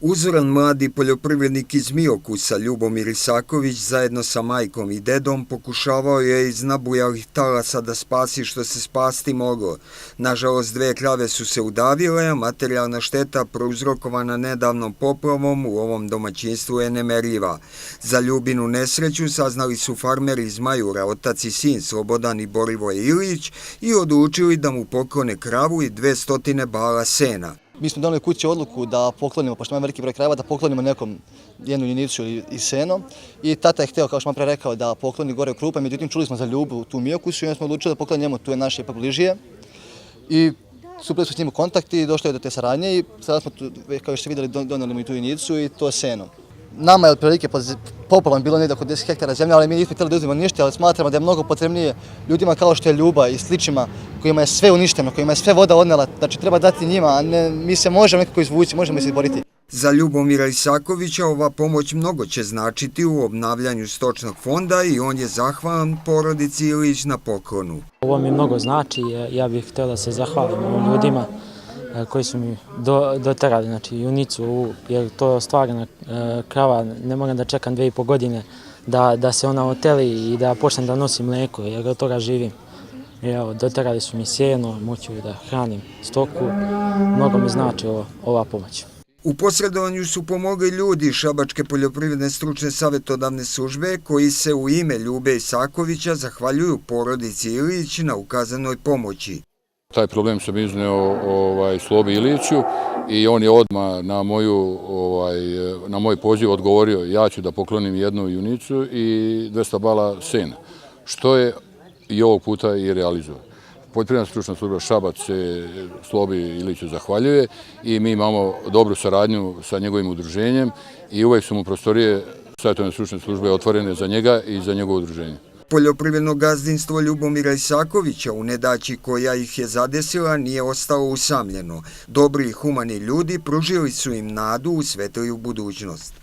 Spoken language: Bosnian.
Uzoran mladi poljoprivrednik iz Miokusa Ljubomir Isaković zajedno sa majkom i dedom pokušavao je iz nabujalih talasa da spasi što se spasti moglo. Nažalost, 2 krave su se udavile, a materijalna šteta prouzrokovana nedavnom poplavom u ovom domaćinstvu je nemerljiva. Za Ljubinu nesreću saznali su farmeri iz Majura, otac i sin Slobodan i Borivoje Ilić, i odlučili da mu poklone kravu i 200 bala sena. Mi smo doneli kući odluku da poklonimo, pošto imamo veliki broj krajeva, da poklonimo nekom jednu junicu i seno. I tata je hteo, kao što sam pre rekao, da pokloni gore krupa, međutim čuli smo za Ljubu tu u Miokusu i onda smo odlučili da poklonimo njemu, tu je naš ipak bližije. I stupili smo s njim u kontakt i došli je do te saradnje i sada smo, kao što ste vidjeli, doneli mu i tu junicu i to seno. Nama je otprilike poplavom bilo negdje oko 10 hektara zemlje, ali mi nismo htjeli da uzmemo ništa, ali smatramo da je mnogo potrebnije ljudima kao što je Ljuba i sličima, kojima je sve uništeno, kojima je sve voda odnela, znači treba dati njima, a ne, mi se možemo nekako izvući, možemo se izboriti. Za Ljubomira Isakovića ova pomoć mnogo će značiti u obnavljanju stočnog fonda i on je zahvalan porodici Ilić na poklonu. Ovo mi mnogo znači, ja bih htio da se zahvalim ovim ljudima koji su mi doterali, znači junicu, jer to je stvarna krava, ne moram da čekam 2,5 godine da se ona oteli i da počnem da nosim mlijeko, jer od toga živim. Evo, doterali su mi sjeno, moću da hranim stoku, mnogo mi znači ova pomoć. U posredovanju su pomogli ljudi Šabačke poljoprivredne stručne savjetodavne službe koji se u ime Ljube Isakovića zahvaljuju porodici Ilić na ukazanoj pomoći. Taj problem sam izneo Slobi Iliću i on je odmah na moj poziv odgovorio ja ću da poklonim jednu junicu i 200 bala sena, što je i ovog puta i realizovao. Poljoprivredna stručna služba Šabac se Slobi Iliću zahvaljuje i mi imamo dobru saradnju sa njegovim udruženjem i uvek su mu prostorije savjetodavne stručne službe otvorene za njega i za njegovo udruženje. Poljoprivredno gazdinstvo Ljubomira Isakovića u nedaći koja ih je zadesila nije ostalo usamljeno. Dobri i humani ljudi pružili su im nadu u svetliju budućnost.